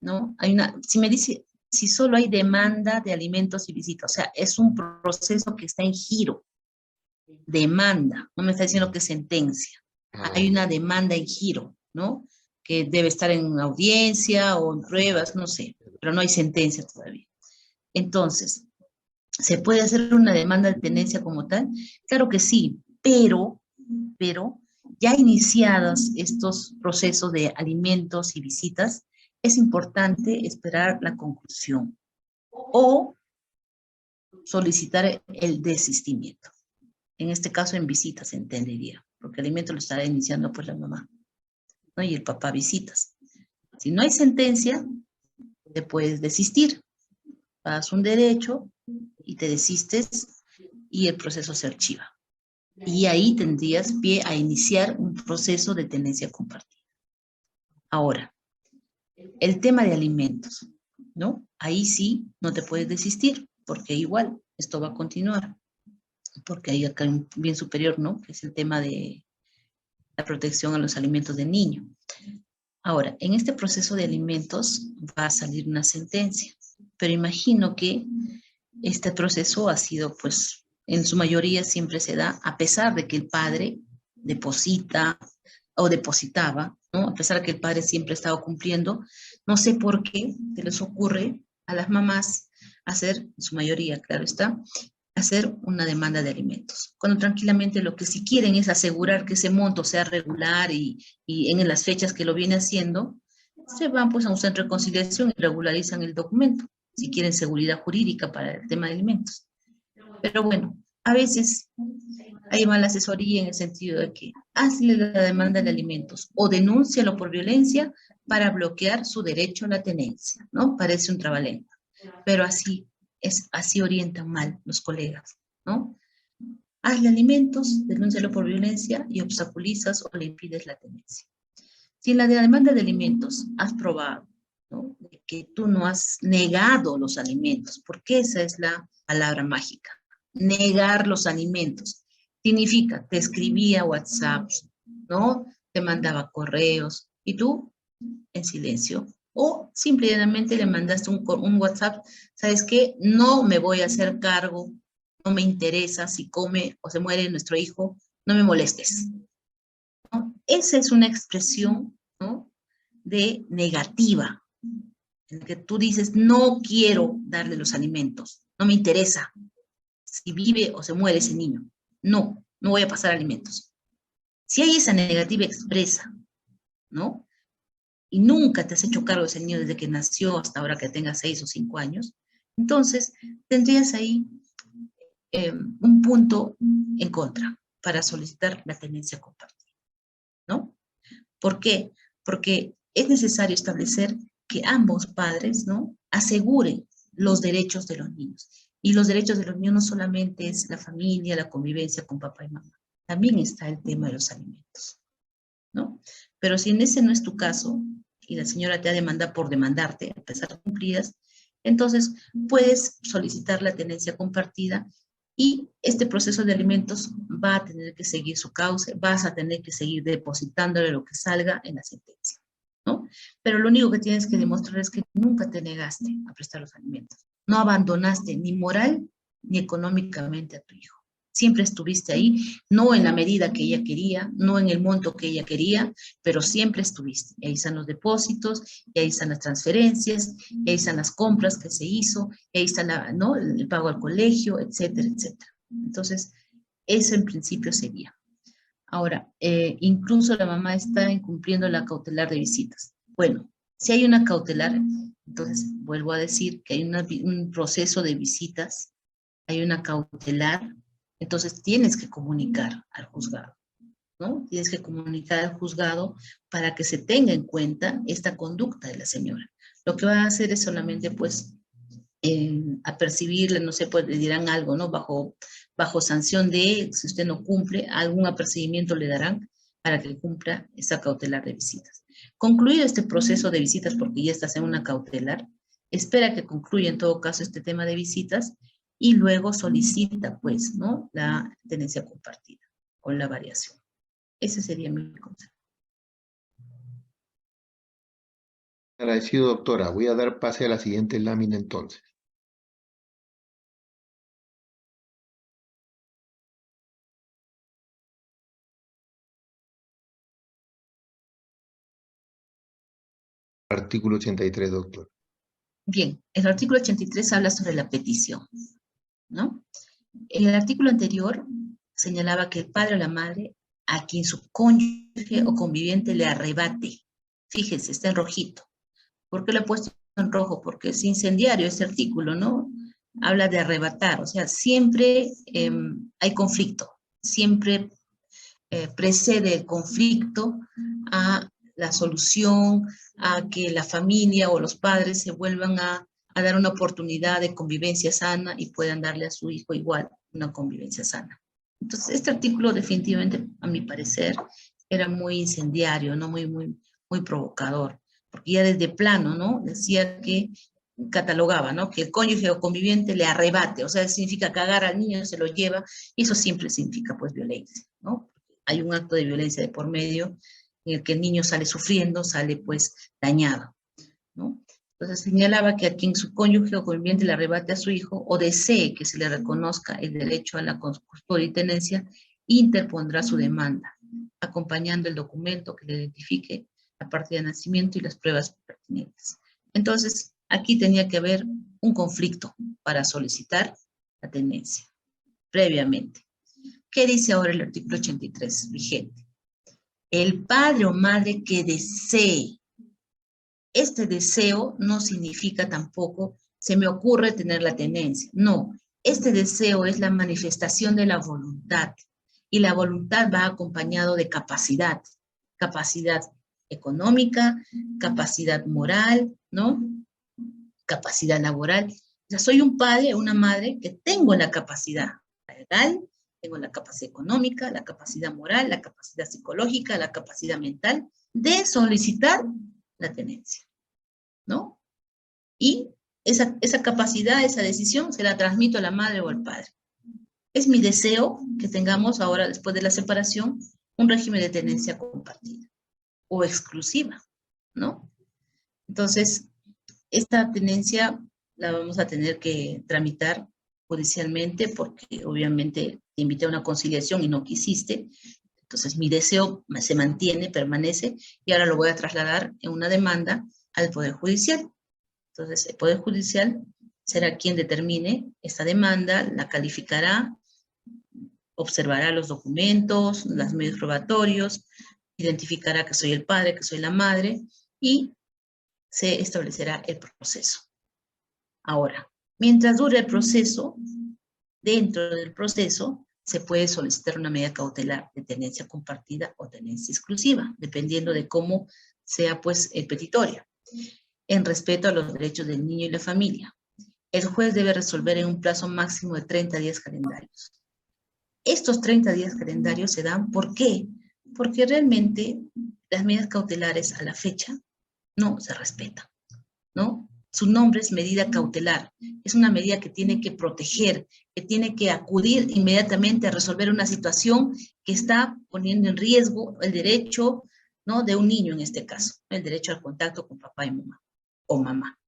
¿no? Si me dice, si solo hay demanda de alimentos y visitas, o sea, es un proceso que está en giro. Demanda, no me está diciendo que sentencia. Hay una demanda en giro, ¿no? Que debe estar en audiencia o en pruebas, no sé, pero no hay sentencia todavía. Entonces, ¿se puede hacer una demanda de tenencia como tal? Claro que sí, pero ya iniciados estos procesos de alimentos y visitas, es importante esperar la conclusión o solicitar el desistimiento. En este caso, en visitas, se entendería, porque el alimento lo estará iniciando pues la mamá, ¿no? Y el papá visitas. Si no hay sentencia, te puedes desistir. Pagas un derecho y te desistes y el proceso se archiva. Y ahí tendrías pie a iniciar un proceso de tenencia compartida. Ahora, el tema de alimentos, ¿no? Ahí sí no te puedes desistir, porque igual esto va a continuar. Porque hay acá un bien superior, ¿no? Que es el tema de la protección a los alimentos del niño. Ahora, en este proceso de alimentos va a salir una sentencia, pero imagino que este proceso ha sido, pues, en su mayoría siempre se da a pesar de que el padre deposita o depositaba, ¿no? A pesar de que el padre siempre ha estado cumpliendo, no sé por qué se les ocurre a las mamás hacer, en su mayoría, claro está, hacer una demanda de alimentos, cuando tranquilamente lo que sí quieren es asegurar que ese monto sea regular y en las fechas que lo viene haciendo, se van pues a un centro de conciliación y regularizan el documento, si quieren seguridad jurídica para el tema de alimentos. Pero bueno, a veces hay mala asesoría en el sentido de que hazle la demanda de alimentos o denúncialo por violencia para bloquear su derecho a la tenencia, ¿no? Parece un trabalengua, pero así orientan mal los colegas, ¿no? Hazle alimentos, denúncialo por violencia y obstaculizas o le impides la tenencia. Si en la demanda de alimentos has probado, ¿no?, que tú no has negado los alimentos, porque esa es la palabra mágica, negar los alimentos. Significa, te escribía WhatsApp, ¿no? Te mandaba correos y tú en silencio. O simplemente le mandaste un WhatsApp, ¿sabes qué? No me voy a hacer cargo, no me interesa si come o se muere nuestro hijo, no me molestes, ¿no? Esa es una expresión, ¿no?, de negativa, en la que tú dices, no quiero darle los alimentos, no me interesa si vive o se muere ese niño, no voy a pasar alimentos. Si hay esa negativa expresa, ¿no?, y nunca te has hecho cargo de ese niño desde que nació hasta ahora que tenga 6 o 5 años, entonces tendrías ahí un punto en contra para solicitar la tenencia compartida, ¿no? ¿Por qué? Porque es necesario establecer que ambos padres, ¿no?, aseguren los derechos de los niños. Y los derechos de los niños no solamente es la familia, la convivencia con papá y mamá, también está el tema de los alimentos, ¿no? Pero si en ese no es tu caso, y la señora te ha demandado por demandarte, a pesar de cumplidas, entonces puedes solicitar la tenencia compartida y este proceso de alimentos va a tener que seguir su cauce, vas a tener que seguir depositándole lo que salga en la sentencia, ¿no? Pero lo único que tienes que demostrar es que nunca te negaste a prestar los alimentos, no abandonaste ni moral ni económicamente a tu hijo. Siempre estuviste ahí, no en la medida que ella quería, no en el monto que ella quería, pero siempre estuviste. Y ahí están los depósitos, y ahí están las transferencias, y ahí están las compras que se hizo, y ahí está ¿no?, el pago al colegio, etcétera, etcétera. Entonces, eso en principio sería. Ahora, incluso la mamá está incumpliendo la cautelar de visitas. Bueno, si hay una cautelar, entonces vuelvo a decir que hay un proceso de visitas, hay una cautelar, entonces tienes que comunicar al juzgado, ¿no? Tienes que comunicar al juzgado para que se tenga en cuenta esta conducta de la señora. Lo que va a hacer es solamente, pues, apercibirle, no sé, pues le dirán algo, ¿no? Bajo sanción de, si usted no cumple, algún apercibimiento le darán para que cumpla esa cautelar de visitas. Concluido este proceso de visitas, porque ya estás en una cautelar, espera que concluya en todo caso este tema de visitas y luego solicita, pues, ¿no?, la tenencia compartida con la variación. Ese sería mi consejo. Agradecido, doctora. Voy a dar pase a la siguiente lámina entonces. Artículo 83, doctor. Bien, el artículo 83 habla sobre la petición, ¿no? En el artículo anterior señalaba que el padre o la madre a quien su cónyuge o conviviente le arrebate. Fíjense, está en rojito. ¿Por qué lo he puesto en rojo? Porque es incendiario este artículo, ¿no? Habla de arrebatar, o sea, siempre hay conflicto, siempre precede el conflicto a la solución, a que la familia o los padres se vuelvan a dar una oportunidad de convivencia sana y puedan darle a su hijo igual una convivencia sana. Entonces, este artículo definitivamente, a mi parecer, era muy incendiario, ¿no? Muy provocador, porque ya desde plano, ¿no?, decía que catalogaba, ¿no?, que el cónyuge o conviviente le arrebate, o sea, significa cagar al niño, se lo lleva, y eso siempre significa, pues, violencia, ¿no? Hay un acto de violencia de por medio en el que el niño sale sufriendo, sale, pues, dañado, ¿no? Entonces señalaba que a quien su cónyuge o conviviente le arrebate a su hijo o desee que se le reconozca el derecho a la custodia y tenencia, interpondrá su demanda, acompañando el documento que le identifique la partida de nacimiento y las pruebas pertinentes. Entonces, aquí tenía que haber un conflicto para solicitar la tenencia, previamente. ¿Qué dice ahora el artículo 83 vigente? El padre o madre que desee. Este deseo no significa tampoco, se me ocurre tener la tenencia. No, este deseo es la manifestación de la voluntad. Y la voluntad va acompañado de capacidad. Capacidad económica, capacidad moral, ¿no? Capacidad laboral. O sea, soy un padre o una madre que tengo la capacidad legal, tengo la capacidad económica, la capacidad moral, la capacidad psicológica, la capacidad mental de solicitar la tenencia, ¿no? Y esa capacidad, esa decisión, se la transmito a la madre o al padre. Es mi deseo que tengamos ahora, después de la separación, un régimen de tenencia compartida o exclusiva, ¿no? Entonces, esta tenencia la vamos a tener que tramitar judicialmente porque obviamente te invité a una conciliación y no quisiste. Entonces, mi deseo se mantiene, permanece, y ahora lo voy a trasladar en una demanda al Poder Judicial. Entonces, el Poder Judicial será quien determine esta demanda, la calificará, observará los documentos, los medios probatorios, identificará que soy el padre, que soy la madre, y se establecerá el proceso. Ahora, mientras dure el proceso, dentro del proceso se puede solicitar una medida cautelar de tenencia compartida o tenencia exclusiva, dependiendo de cómo sea pues el petitorio, en respeto a los derechos del niño y la familia. El juez debe resolver en un plazo máximo de 30 días calendarios. Estos 30 días calendarios se dan, ¿por qué? Porque realmente las medidas cautelares a la fecha no se respetan, ¿no? Su nombre es medida cautelar. Es una medida que tiene que proteger, que tiene que acudir inmediatamente a resolver una situación que está poniendo en riesgo el derecho, ¿no?, de un niño en este caso, el derecho al contacto con papá y mamá o mamá.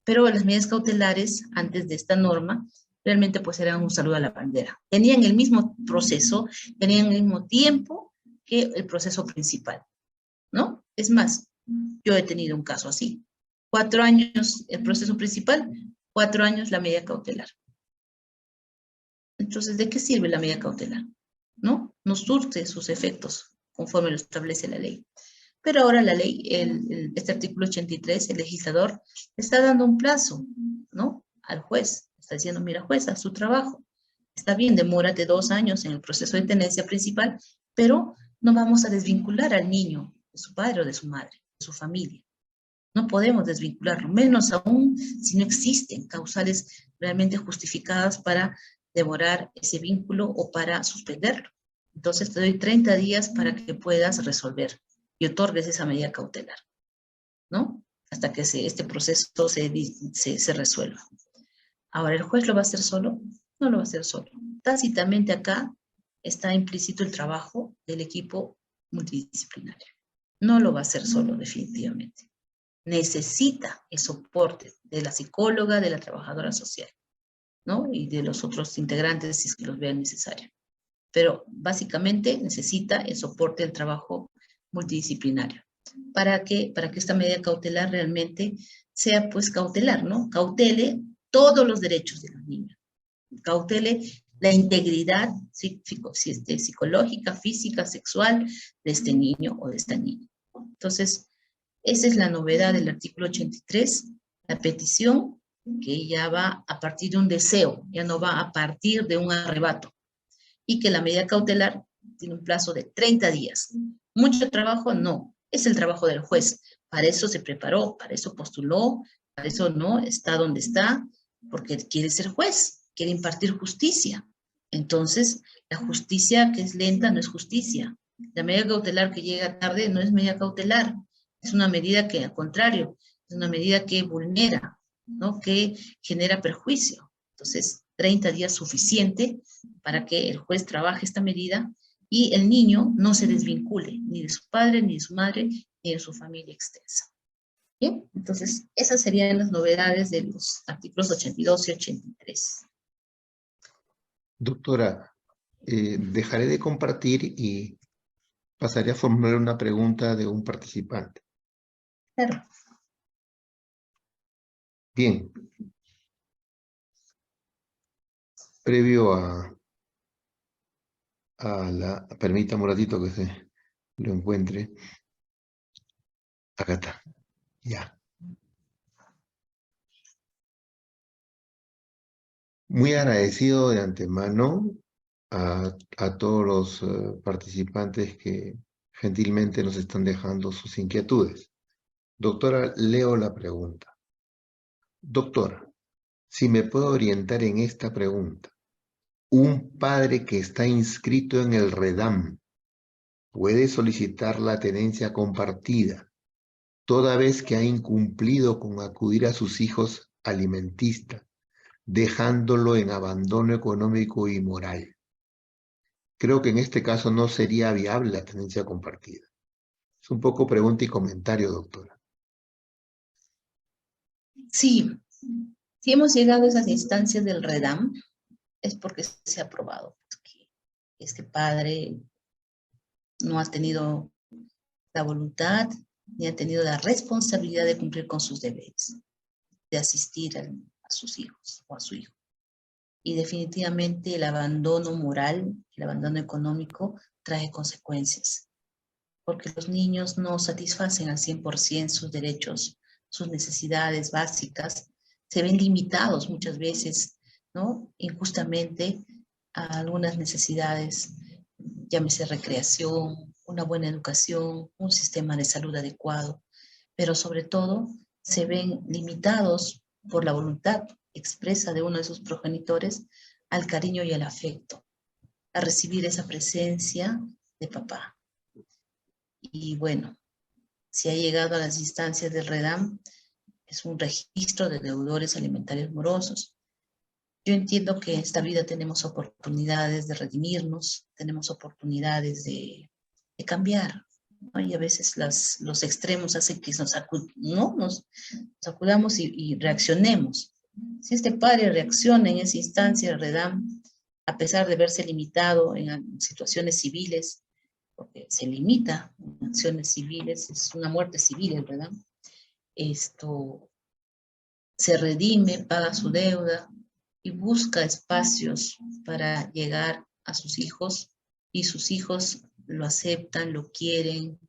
Pero las medidas cautelares antes de esta norma realmente pues eran un saludo a la bandera. Tenían el mismo proceso, tenían el mismo tiempo que el proceso principal, ¿no? Es más, yo he tenido un caso así. 4 años el proceso principal, 4 años la medida cautelar. Entonces, ¿de qué sirve la medida cautelar? ¿No? No surte sus efectos conforme lo establece la ley. Pero ahora la ley, este artículo 83, el legislador está dando un plazo, ¿no?, al juez. Está diciendo, mira, juez, haz su trabajo. Está bien, demórate 2 años en el proceso de tenencia principal, pero no vamos a desvincular al niño de su padre o de su madre, de su familia. No podemos desvincularlo, menos aún si no existen causales realmente justificadas para demorar ese vínculo o para suspenderlo. Entonces te doy 30 días para que puedas resolver y otorgues esa medida cautelar, ¿no? Hasta que este proceso se resuelva. Ahora, ¿el juez lo va a hacer solo? No lo va a hacer solo. Tácitamente acá está implícito el trabajo del equipo multidisciplinario. No lo va a hacer solo, definitivamente. Necesita el soporte de la psicóloga, de la trabajadora social, ¿no?, y de los otros integrantes si es que los vean necesario. Pero básicamente necesita el soporte del trabajo multidisciplinario. ¿Para qué? Para que esta medida cautelar realmente sea pues cautelar, ¿no? Cautele todos los derechos de los niños. Cautele la integridad psicológica, física, sexual de este niño o de esta niña. Entonces, esa es la novedad del artículo 83, la petición que ya va a partir de un deseo, ya no va a partir de un arrebato, y que la medida cautelar tiene un plazo de 30 días. ¿Mucho trabajo? No, es el trabajo del juez. Para eso se preparó, para eso postuló, para eso no está donde está, porque quiere ser juez, quiere impartir justicia. Entonces, la justicia que es lenta no es justicia. La medida cautelar que llega tarde no es medida cautelar, es una medida que, al contrario, es una medida que vulnera, ¿no?, que genera perjuicio. Entonces, 30 días suficiente para que el juez trabaje esta medida y el niño no se desvincule ni de su padre, ni de su madre, ni de su familia extensa. Bien, entonces esas serían las novedades de los artículos 82 y 83. Doctora, dejaré de compartir y pasaré a formular una pregunta de un participante. Claro. Bien. Previo a permítame un ratito que se lo encuentre. Acá está. Ya. Muy agradecido de antemano a todos los participantes que gentilmente nos están dejando sus inquietudes. Doctora, leo la pregunta. Doctora, si me puedo orientar en esta pregunta. Un padre que está inscrito en el REDAM puede solicitar la tenencia compartida toda vez que ha incumplido con acudir a sus hijos alimentistas, dejándolo en abandono económico y moral. Creo que en este caso no sería viable la tenencia compartida. Es un poco pregunta y comentario, doctora. Sí, si hemos llegado a esas instancias del REDAM, es porque se ha probado que este padre no ha tenido la voluntad ni ha tenido la responsabilidad de cumplir con sus deberes, de asistir a sus hijos o a su hijo. Y definitivamente el abandono moral, el abandono económico trae consecuencias, porque los niños no satisfacen al 100% sus derechos, sus necesidades básicas, se ven limitados muchas veces, ¿no? Injustamente a algunas necesidades, llámese recreación, una buena educación, un sistema de salud adecuado, pero sobre todo se ven limitados por la voluntad expresa de uno de sus progenitores al cariño y al afecto, a recibir esa presencia de papá. Y bueno, si ha llegado a las instancias del REDAM, es un registro de deudores alimentarios morosos. Yo entiendo que en esta vida tenemos oportunidades de redimirnos, tenemos oportunidades de cambiar, ¿no? Y a veces los extremos hacen que nos acudamos y reaccionemos. Si este padre reacciona en esa instancia, REDAM, a pesar de verse limitado en situaciones civiles, porque se limita en acciones civiles, es una muerte civil, ¿verdad? Esto se redime, paga su deuda y busca espacios para llegar a sus hijos y sus hijos lo aceptan, lo quieren.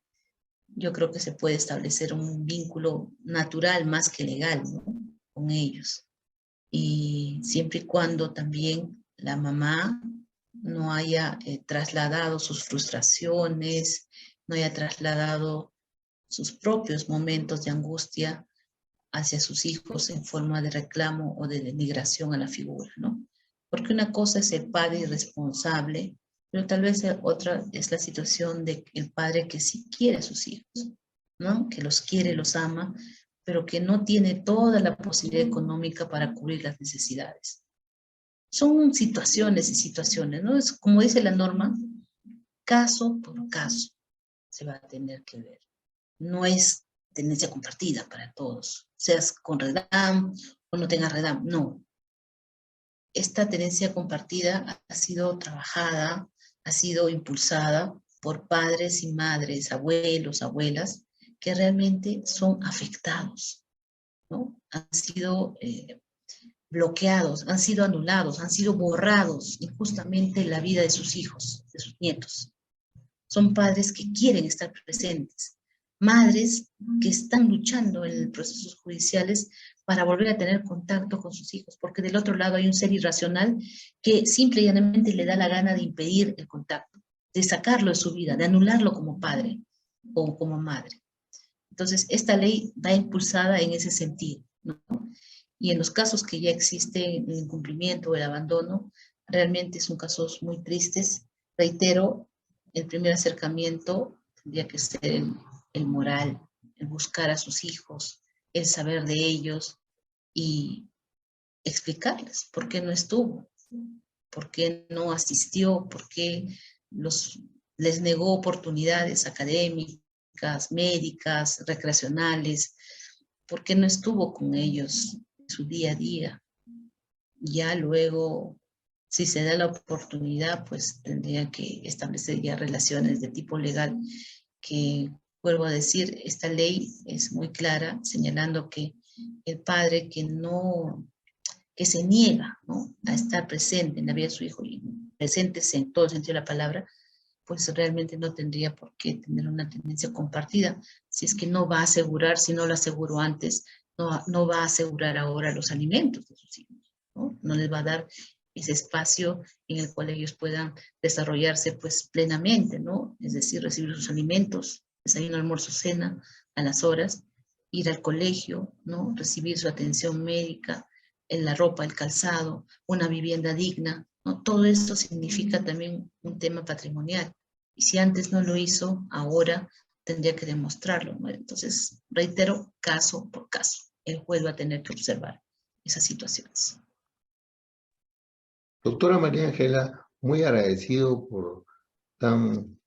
Yo creo que se puede establecer un vínculo natural más que legal, ¿no? Con ellos. Y siempre y cuando también la mamá no haya trasladado sus frustraciones, no haya trasladado sus propios momentos de angustia hacia sus hijos en forma de reclamo o de denigración a la figura, ¿no? Porque una cosa es el padre irresponsable, pero tal vez otra es la situación de el padre que sí quiere a sus hijos, ¿no? Que los quiere, los ama, pero que no tiene toda la posibilidad económica para cubrir las necesidades. Son situaciones y situaciones, ¿no? Es como dice la norma, caso por caso se va a tener que ver. No es tenencia compartida para todos, seas con REDAM o no tengas REDAM, no. Esta tenencia compartida ha sido trabajada, ha sido impulsada por padres y madres, abuelos, abuelas, que realmente son afectados, ¿no? Han sido bloqueados, han sido anulados, han sido borrados injustamente la vida de sus hijos, de sus nietos. Son padres que quieren estar presentes, madres que están luchando en procesos judiciales para volver a tener contacto con sus hijos, porque del otro lado hay un ser irracional que simple y llanamente le da la gana de impedir el contacto, de sacarlo de su vida, de anularlo como padre o como madre. Entonces, esta ley va impulsada en ese sentido, ¿no? Y en los casos que ya existe el incumplimiento o el abandono, realmente son casos muy tristes. Reitero, el primer acercamiento tendría que ser el moral, el buscar a sus hijos, el saber de ellos y explicarles por qué no estuvo, por qué no asistió, por qué les negó oportunidades académicas, médicas, recreacionales, por qué no estuvo con ellos en su día a día. Ya luego, si se da la oportunidad, pues tendría que establecer ya relaciones de tipo legal, que, vuelvo a decir, esta ley es muy clara, señalando que el padre que se niega, ¿no?, a estar presente en la vida de su hijo, y presentes en todo el sentido de la palabra, pues realmente no tendría por qué tener una tendencia compartida, si es que no va a asegurar, si no lo aseguró antes, no va a asegurar ahora los alimentos de sus hijos, ¿no? No les va a dar ese espacio en el cual ellos puedan desarrollarse pues plenamente, ¿no? Es decir, recibir sus alimentos, desayuno, almuerzo, cena, a las horas, ir al colegio, ¿no? Recibir su atención médica, en la ropa, el calzado, una vivienda digna, ¿no? Todo esto significa también un tema patrimonial. Y si antes no lo hizo, ahora tendría que demostrarlo, ¿no? Entonces, reitero, caso por caso, el juez va a tener que observar esas situaciones. Doctora María Ángela, muy agradecido por tan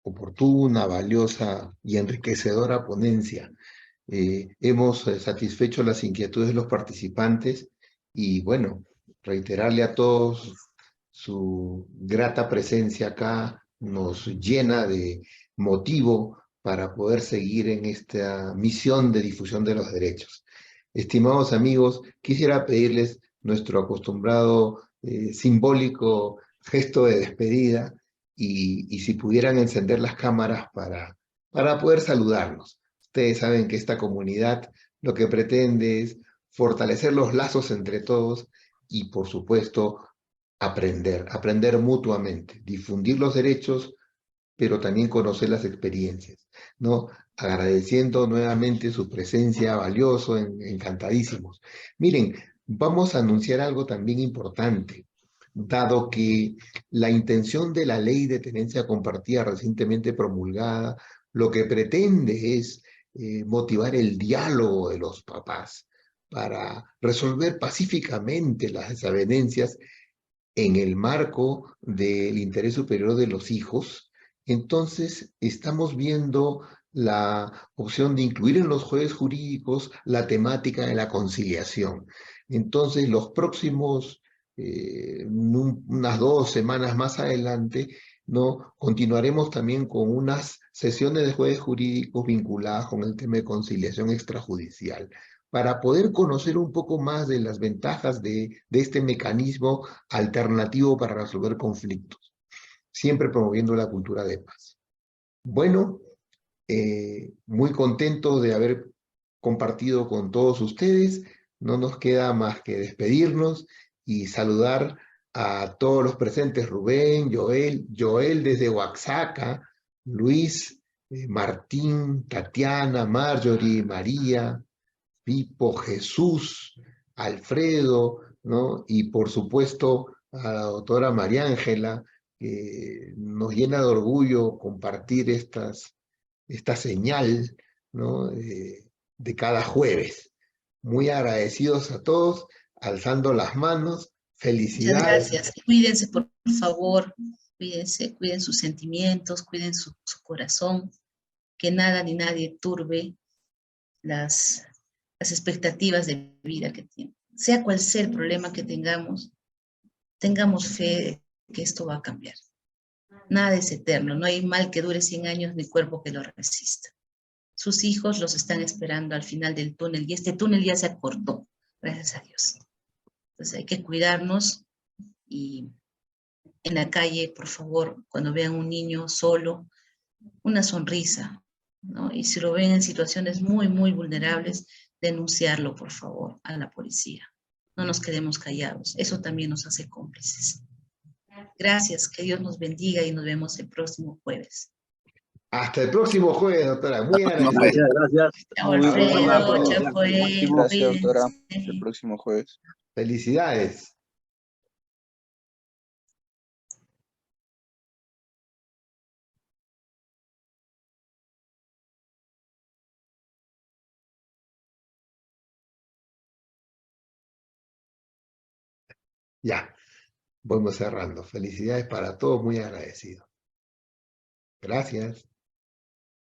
oportuna, valiosa y enriquecedora ponencia. Hemos satisfecho las inquietudes de los participantes y bueno, reiterarle a todos su grata presencia acá nos llena de motivo para poder seguir en esta misión de difusión de los derechos. Estimados amigos, quisiera pedirles nuestro acostumbrado simbólico gesto de despedida y si pudieran encender las cámaras para poder saludarnos. Ustedes saben que esta comunidad lo que pretende es fortalecer los lazos entre todos y, por supuesto, aprender mutuamente, difundir los derechos, pero también conocer las experiencias, ¿no? Agradeciendo nuevamente su presencia, valioso, encantadísimos. Miren, vamos a anunciar algo también importante, dado que la intención de la ley de tenencia compartida recientemente promulgada, lo que pretende es motivar el diálogo de los papás para resolver pacíficamente las desavenencias en el marco del interés superior de los hijos. Entonces estamos viendo la opción de incluir en los jueves jurídicos la temática de la conciliación. Entonces, los próximos, unas 2 semanas más adelante, ¿no? Continuaremos también con unas sesiones de jueves jurídicos vinculadas con el tema de conciliación extrajudicial, para poder conocer un poco más de las ventajas de este mecanismo alternativo para resolver conflictos, siempre promoviendo la cultura de paz. Bueno, muy contento de haber compartido con todos ustedes. No nos queda más que despedirnos y saludar a todos los presentes: Rubén, Joel desde Oaxaca, Luis, Martín, Tatiana, Marjorie, María, Pipo, Jesús, Alfredo, ¿no? Y por supuesto a la doctora María Ángela, que nos llena de orgullo compartir esta señal, ¿no? De cada jueves. Muy agradecidos a todos, alzando las manos, Muchas felicidades. gracias. Cuídense, por favor. Cuídense, cuiden sus sentimientos, cuiden su corazón, que nada ni nadie turbe las expectativas de vida que tienen. Sea cual sea el problema que tengamos fe de que esto va a cambiar. Nada es eterno, no hay mal que dure 100 años ni cuerpo que lo resista. Sus hijos los están esperando al final del túnel y este túnel ya se acortó, gracias a Dios. Entonces hay que cuidarnos y en la calle, por favor, cuando vean un niño solo, una sonrisa, ¿no? Y si lo ven en situaciones muy, muy vulnerables, denunciarlo, por favor, a la policía. No nos quedemos callados, eso también nos hace cómplices. Gracias, que Dios nos bendiga y nos vemos el próximo jueves. Hasta el próximo jueves, doctora. Muy agradecido. Gracias, gracias. Chao Muy Alfredo, buena. chao Joel, Gracias, doctora. cuídense. Hasta el próximo jueves. Felicidades. Ya, vamos cerrando. Felicidades para todos, muy agradecido. Gracias.